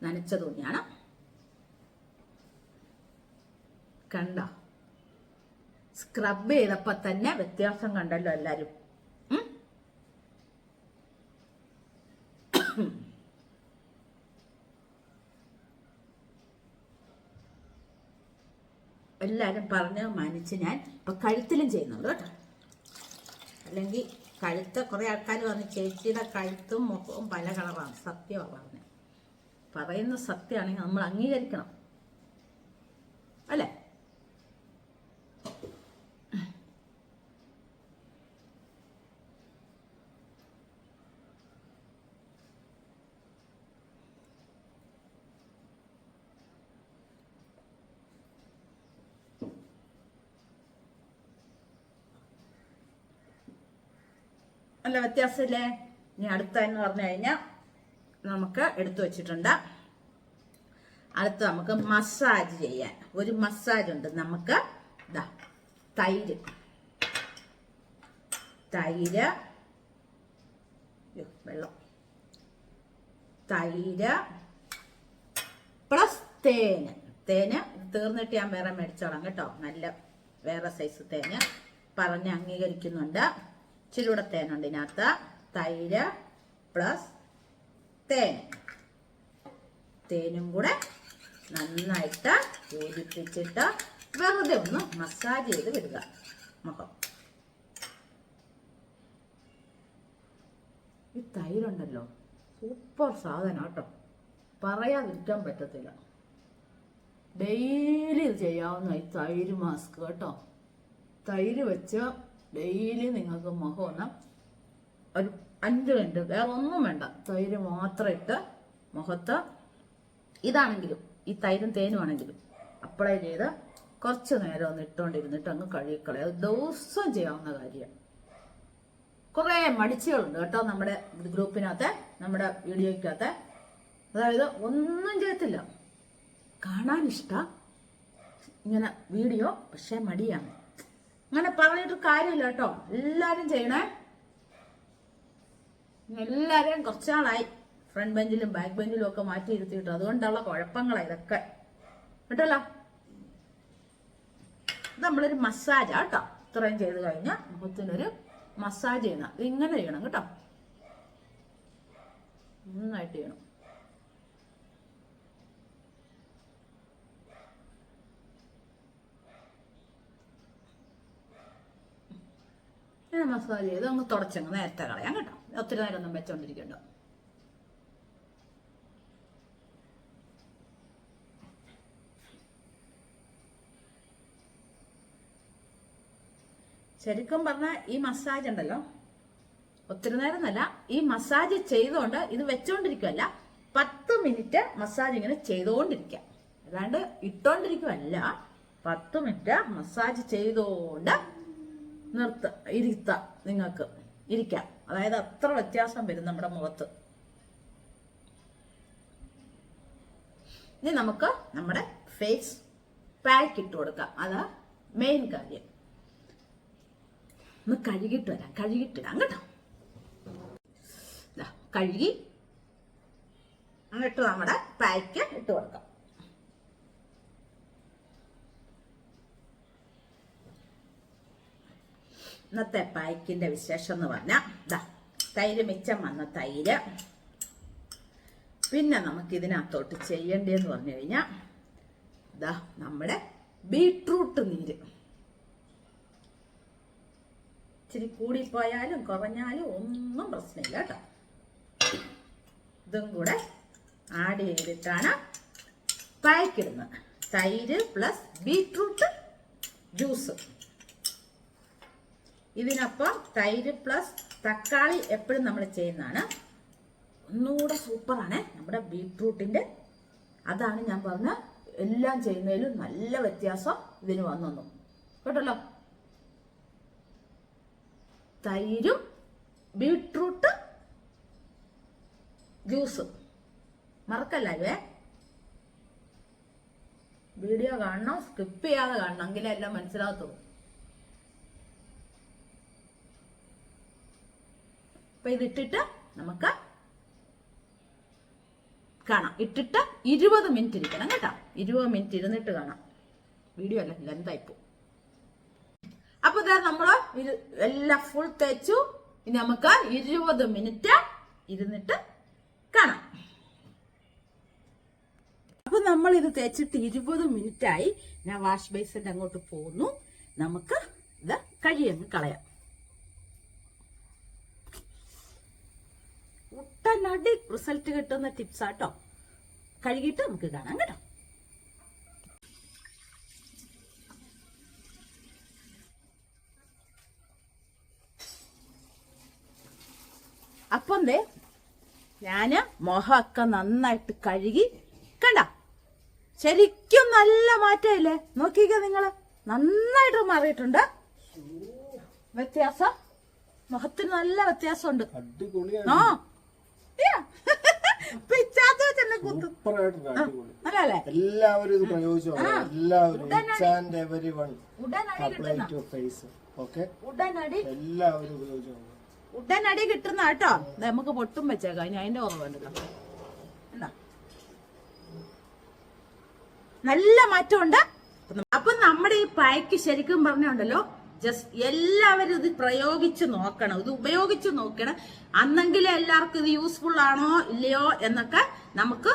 നനച്ച തുണിയാണ്. കണ്ടോ, സ്ക്രബ് ചെയ്തപ്പോ തന്നെ വ്യത്യാസം കണ്ടല്ലോ എല്ലാരും. എല്ലാരും പറഞ്ഞ് മാനിച്ച് ഞാൻ ഇപ്പൊ കഴുത്തിലും ചെയ്യുന്നുണ്ട് കേട്ടോ. അല്ലെങ്കിൽ കഴുത്ത് കുറെ ആൾക്കാർ പറഞ്ഞു ചേച്ചിയുടെ കഴുത്തും മുഖവും പല കളറാണ്. സത്യമാണ് പറഞ്ഞത്. പറയുന്ന സത്യമാണെങ്കിൽ നമ്മൾ അംഗീകരിക്കണം അല്ലേ. നല്ല വ്യത്യാസമില്ലേ. ഇനി അടുത്തെന്ന് പറഞ്ഞു കഴിഞ്ഞാൽ നമുക്ക് എടുത്തു വെച്ചിട്ടുണ്ട്. അടുത്ത് നമുക്ക് മസാജ് ചെയ്യാൻ ഒരു മസാജ് ഉണ്ട്. നമുക്ക് ഇതാ തൈര് വെള്ളം, തൈര് പ്ലസ് തേന് തീർന്നിട്ട് ഞാൻ വേറെ മേടിച്ചോളാം കേട്ടോ. നല്ല വേറെ സൈസ് തേന് പറഞ്ഞ് അംഗീകരിക്കുന്നുണ്ട്. ഇച്ചിരി കൂടെ തേനുണ്ട് ഇതിനകത്ത്. തൈര് പ്ലസ് തേനും കൂടെ നന്നായിട്ട് യോജിപ്പിച്ചിട്ട് വെറുതെ ഒന്ന് മസാജ് ചെയ്ത് വിടുക മുഖം. ഈ തൈരുണ്ടല്ലോ സൂപ്പർ സാധനം കേട്ടോ, പറയാതിരിക്കാൻ പറ്റത്തില്ല. ഡെയിലി ഇത് ചെയ്യാവുന്ന ഈ തൈര് മാസ്ക് കേട്ടോ. തൈര് വെച്ച് ഡെയിലി നിങ്ങൾക്ക് മുഖം ഒന്ന് ഒരു 5 മിനിറ്റ്, വേറെ ഒന്നും വേണ്ട, തൈര് മാത്രം ഇട്ട് മുഖത്ത് ഇതാണെങ്കിലും ഈ തൈരും തേനും ആണെങ്കിലും അപ്ലൈ ചെയ്ത് കുറച്ച് നേരം ഒന്ന് ഇട്ടുകൊണ്ടിരുന്നിട്ട് അങ്ങ് കഴുകിക്കളയും. അത് ദിവസം ചെയ്യാവുന്ന കാര്യമാണ്. കുറേ മടിച്ചുകളുണ്ട് കേട്ടോ നമ്മുടെ ഗ്രൂപ്പിനകത്ത്, നമ്മുടെ വീഡിയോയ്ക്കകത്ത്. അതായത് ഒന്നും ചെയ്യത്തില്ല, കാണാൻ ഇഷ്ടം ഇങ്ങനെ വീഡിയോ, പക്ഷെ മടിയാണ്. അങ്ങനെ പറഞ്ഞിട്ട് കാര്യമില്ല കേട്ടോ. എല്ലാവരും ചെയ്യണേ. എല്ലാവരെയും കുറച്ചാളായി ഫ്രണ്ട് ബെഞ്ചിലും ബാക്ക് ബെഞ്ചിലും ഒക്കെ മാറ്റി ഇരുത്തിയിട്ട്, അതുകൊണ്ടുള്ള കുഴപ്പങ്ങളാണ് ഇതൊക്കെ കേട്ടല്ലോ. ഇത് നമ്മളൊരു മസാജാ കേട്ടോ. ഇത്രയും ചെയ്ത് കഴിഞ്ഞാൽ മുഖത്തിനൊരു മസാജ് ചെയ്യണം. ഇതിങ്ങനെ ചെയ്യണം കേട്ടോ, നന്നായിട്ട് ചെയ്യണം. ഇങ്ങനെ മസാജ് ചെയ്ത് അങ്ങ് തുടച്ചങ്ങ് നേരത്തെ കളയാം കേട്ടോ. ഒത്തിരി നേരം ഒന്നും വെച്ചോണ്ടിരിക്കണ്ടോ. ശരിക്കും പറഞ്ഞാൽ ഈ മസാജ് ഉണ്ടല്ലോ, ഒത്തിരി നേരം എന്നല്ല, ഈ മസാജ് ചെയ്തുകൊണ്ട് ഇത് വെച്ചോണ്ടിരിക്കുവല്ല, 10 മിനിറ്റ് മസാജ് ഇങ്ങനെ ചെയ്തുകൊണ്ടിരിക്കുക, അല്ലാണ്ട് ഇട്ടോണ്ടിരിക്കുവല്ല. 10 മിനിറ്റ് മസാജ് ചെയ്തുകൊണ്ട് ഇരുത്താം, നിങ്ങൾക്ക് ഇരിക്കാം. അതായത് അത്ര വ്യത്യാസം വരും നമ്മുടെ മുഖത്ത്. ഇനി നമുക്ക് നമ്മുടെ ഫേസ് പാക്ക് ഇട്ട് കൊടുക്കാം. അതാ മെയിൻ കാര്യം. ഒന്ന് കഴുകിയിട്ട് വരാം, കഴുകിയിട്ടിടാം കേട്ടോ. കഴുകി എന്നിട്ട് നമ്മുടെ പാക്ക് ഇട്ട് കൊടുക്കാം. ഇന്നത്തെ പാക്കിന്റെ വിശേഷം എന്ന് പറഞ്ഞാൽ തൈര് മിച്ചം വന്ന തൈര്. പിന്നെ നമുക്ക് ഇതിനകത്തോട്ട് ചെയ്യേണ്ടതെന്ന് പറഞ്ഞു കഴിഞ്ഞാൽ നമ്മുടെ ബീട്രൂട്ട് നീര്. ഇച്ചിരി കൂടിപ്പോയാലും കുറഞ്ഞാലും ഒന്നും പ്രശ്നമില്ല കേട്ടോ. ഇതും കൂടെ ആഡ് ചെയ്തിട്ടാണ് പാക്കിടുന്നത്. തൈര് പ്ലസ് ബീട്രൂട്ട് ജ്യൂസ്. ഇതിനൊപ്പം തൈര് പ്ലസ് തക്കാളി എപ്പോഴും നമ്മൾ ചെയ്യുന്നതാണ്. ഒന്നുകൂടെ സൂപ്പറാണ് നമ്മുടെ ബീട്രൂട്ടിന്റെ. അതാണ് ഞാൻ പറഞ്ഞ എല്ലാം ചെയ്യുന്നതിലും നല്ല വ്യത്യാസം ഇതിന് വന്നു കേട്ടല്ലോ. തൈരും ബീട്രൂട്ട് ജ്യൂസ് മറക്കല്ലേ. വീഡിയോ കാണണം, സ്കിപ്പ് ചെയ്യാതെ കാണണം, എങ്കിലേ എല്ലാം മനസ്സിലാകത്തുള്ളൂ. അപ്പൊ ഇതിട്ടിട്ട് നമുക്ക് കാണാം. ഇട്ടിട്ട് 20 മിനിറ്റ് ഇരിക്കണം കേട്ടോ. 20 മിനിറ്റ് ഇരുന്നിട്ട് കാണാം. വീഡിയോ അല്ല, ലെന്തായിപ്പോ. അപ്പൊ ഇതാ നമ്മള് എല്ലാം ഫുൾ തേച്ചു. ഇനി നമുക്ക് 20 മിനിറ്റ് ഇരുന്നിട്ട് കാണാം. അപ്പൊ നമ്മൾ ഇത് തേച്ചിട്ട് 20 മിനിറ്റ് ആയി. ഞാൻ വാഷ് ബേസിന്റെ അങ്ങോട്ട് പോന്നു. നമുക്ക് ഇത് കഴിയങ്ങ് കളയാം. ഒട്ടനടി റിസൾട്ട് കിട്ടുന്ന ടിപ്സ് ആട്ടോ. കഴുകിയിട്ട് നമുക്ക് കാണാം കേട്ടോ. അപ്പം ഞാന് മുഖമൊക്കെ നന്നായിട്ട് കഴുകി കണ്ട. ശരിക്കും നല്ല മാറ്റമില്ലേ? നോക്കിക്ക നിങ്ങള്, നന്നായിട്ട് മാറിയിട്ടുണ്ട്. വ്യത്യാസം മുഖത്തിന് നല്ല വ്യത്യാസമുണ്ട്. ആ എല്ലാവരും ഇത് പ്രയോഗിച്ചു. എല്ലാവരും എല്ലാവരും ഉപയോഗിച്ചു. ഉടനടി കിട്ടുന്ന കേട്ടോ. നമുക്ക് പൊട്ടും വെച്ചേക്കാം. ഇനി അതിന്റെ ഓർമ്മ വേണ്ടല്ലോ. നല്ല മാറ്റമുണ്ട്. അപ്പൊ നമ്മുടെ ഈ പായ്ക്ക് ശരിക്കും പറഞ്ഞുണ്ടല്ലോ, ജസ്റ്റ് എല്ലാവരും ഇത് പ്രയോഗിച്ച് നോക്കണം, ഇത് ഉപയോഗിച്ച് നോക്കണം. അന്നെങ്കിലേ എല്ലാവർക്കും ഇത് യൂസ്ഫുൾ ആണോ ഇല്ലയോ എന്നൊക്കെ നമുക്ക്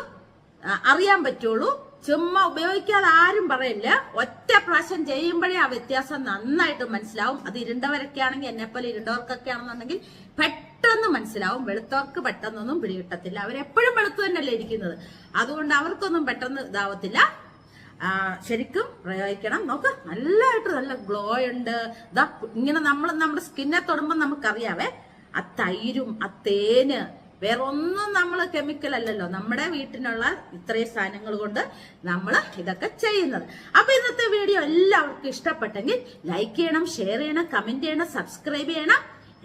അറിയാൻ പറ്റുള്ളൂ. ചുമ്മാ ഉപയോഗിക്കാതെ ആരും പറയില്ല. ഒറ്റ പ്രാവശ്യം ചെയ്യുമ്പോഴേ ആ വ്യത്യാസം നന്നായിട്ട് മനസ്സിലാവും. അത് ഇരുണ്ടവരൊക്കെ ആണെങ്കിൽ, എന്നെപ്പോലെ ഇരുണ്ടവർക്കൊക്കെ ആണെന്നുണ്ടെങ്കിൽ പെട്ടെന്ന് മനസ്സിലാവും. വെളുത്തവർക്ക് പെട്ടെന്നൊന്നും പിടികിട്ടത്തില്ല. അവരെപ്പോഴും വെളുത്തു തന്നെയല്ലേ ഇരിക്കുന്നത്, അതുകൊണ്ട് അവർക്കൊന്നും പെട്ടെന്ന് ഇതാവത്തില്ല. ശരിക്കും പ്രയോഗിക്കണം. നോക്ക്, നല്ലതായിട്ട് നല്ല ഗ്ലോ ഉണ്ട്. ഇതാ ഇങ്ങനെ നമ്മൾ നമ്മുടെ സ്കിന്നെ തൊടുമ്പോൾ നമുക്കറിയാവേ, ആ തൈരും ആ തേന്, വേറെ ഒന്നും നമ്മൾ കെമിക്കൽ അല്ലല്ലോ, നമ്മുടെ വീട്ടിലുള്ള ഇത്രയും സാധനങ്ങൾ കൊണ്ട് നമ്മൾ ഇതൊക്കെ ചെയ്യുന്നത്. അപ്പൊ ഇന്നത്തെ വീഡിയോ എല്ലാവർക്കും ഇഷ്ടപ്പെട്ടെങ്കിൽ ലൈക്ക് ചെയ്യണം, ഷെയർ ചെയ്യണം, കമന്റ് ചെയ്യണം, സബ്സ്ക്രൈബ് ചെയ്യണം.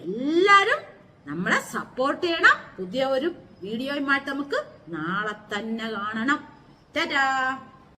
എല്ലാരും നമ്മളെ സപ്പോർട്ട് ചെയ്യണം. പുതിയ ഒരു വീഡിയോയുമായിട്ട് നമുക്ക് നാളെ തന്നെ കാണണം. ടാറ്റാ.